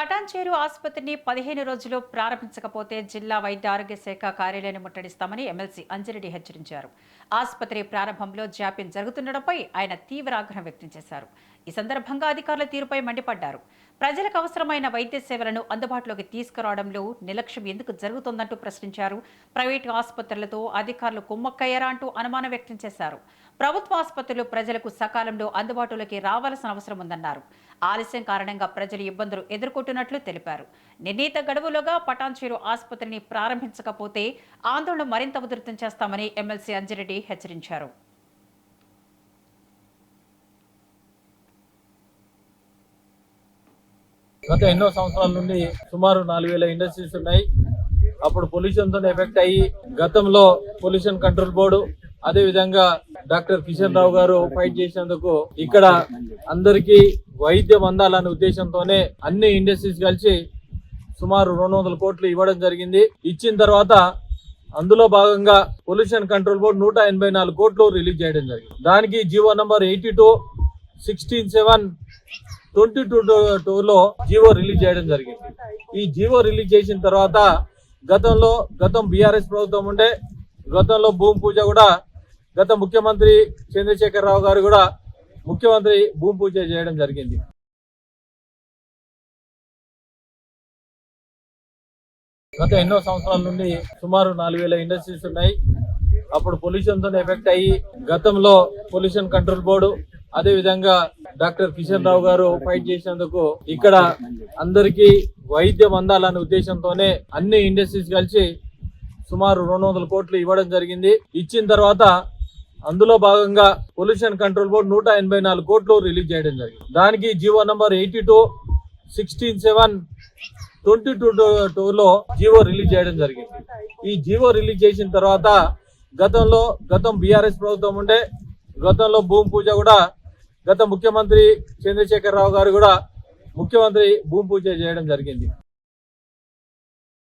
పటాన్చేరు ఆసుపత్రిని 15 రోజుల్లో ప్రారంభించకపోతే జిల్లా వైద్య ఆరోగ్య శాఖ కార్యాలయాన్ని ముట్టడిస్తామని ఎమ్మెల్సీ అంజిరెడ్డి హెచ్చరించారు. ఆసుపత్రి ప్రారంభంలో జాప్యం జరుగుతుండటంపై ఆయన తీవ్ర ఆగ్రహం వ్యక్తం చేశారు. ఈ సందర్భంగా అధికారుల తీరుపై మండిపడ్డారు. ప్రజలకు అవసరమైన వైద్య సేవలను అందుబాటులోకి తీసుకురావడంలో నిర్లక్ష్యం ఎందుకు జరుగుతోందంటూ ప్రశ్నించారు. ప్రైవేటు ఆసుపత్రులతో అధికారులు కుమ్మక్కయ్యారా అంటూ అనుమానం వ్యక్తం చేశారు. ప్రభుత్వ ఆసుపత్రులు ప్రజలకు సకాలంలో అందుబాటులోకి రావాల్సిన అవసరం ఉందన్నారు. ఆలస్యం కారణంగా ప్రజలు ఇబ్బందులు ఎదుర్కొంటున్నట్లు తెలిపారు. నిర్ణీత గడువులోగా పటాన్చేరు ఆసుపత్రిని ప్రారంభించకపోతే ఆందోళన మరింత ఉధృతం చేస్తామని ఎమ్మెల్సీ అంజిరెడ్డి హెచ్చరించారు. గత ఎన్నో సంవత్సరాల నుండి సుమారు 4000 ఇండస్ట్రీస్ ఉన్నాయి. అప్పుడు పొల్యూషన్ తో ఎఫెక్ట్ అయ్యి గతంలో పొల్యూషన్ కంట్రోల్ బోర్డు అదే విధంగా డాక్టర్ కిషన్ రావు గారు ఫైట్ చేసినందుకు ఇక్కడ అందరికీ వైద్యం అందాలనే ఉద్దేశంతోనే అన్ని ఇండస్ట్రీస్ కలిసి సుమారు 200 కోట్లు ఇవ్వడం జరిగింది. ఇచ్చిన తర్వాత అందులో భాగంగా పొల్యూషన్ కంట్రోల్ బోర్డు 184 కోట్లు రిలీజ్ చేయడం జరిగింది. దానికి జీవో నంబర్ 82/16/7/2022 లో జీవో రిలీజ్ చేయడం జరిగింది. ఈ జీవో రిలీజ్ చేసిన తర్వాత గతం బీఆర్ఎస్ ప్రభుత్వం ఉండే గతంలో భూమి పూజ కూడా గత ముఖ్యమంత్రి చంద్రశేఖర్ రావు గారు కూడా ముఖ్యమంత్రి భూమి పూజ చేయడం జరిగింది. గత ఎన్నో సంవత్సరాల నుండి సుమారు 4000 ఇండస్ట్రీస్ ఉన్నాయి. అప్పుడు పొల్యూషన్ తో ఎఫెక్ట్ అయ్యి గతంలో పొల్యూషన్ కంట్రోల్ బోర్డు అదే విధంగా డాక్టర్ కిషన్ రావు గారు ఫైట్ చేసినందుకు ఇక్కడ అందరికీ వైద్యం అందాలనే ఉద్దేశంతోనే అన్ని ఇండస్ట్రీస్ కలిసి సుమారు 200 కోట్లు ఇవ్వడం జరిగింది. ఇచ్చిన తర్వాత అందులో భాగంగా పొల్యూషన్ కంట్రోల్ బోర్డు 184 కోట్లు రిలీజ్ చేయడం జరిగింది. దానికి జీవో నంబర్ 82/16/7/2022 లో జీవో రిలీజ్ చేయడం జరిగింది. ఈ జీవో రిలీజ్ చేసిన తర్వాత గతం బీఆర్ఎస్ ప్రభుత్వం ఉండే గతంలో భూమి పూజ కూడా గత ముఖ్యమంత్రి చంద్రశేఖర్ రావు గారు కూడా ముఖ్యమంత్రి భూమి పూజ చేయడం జరిగింది.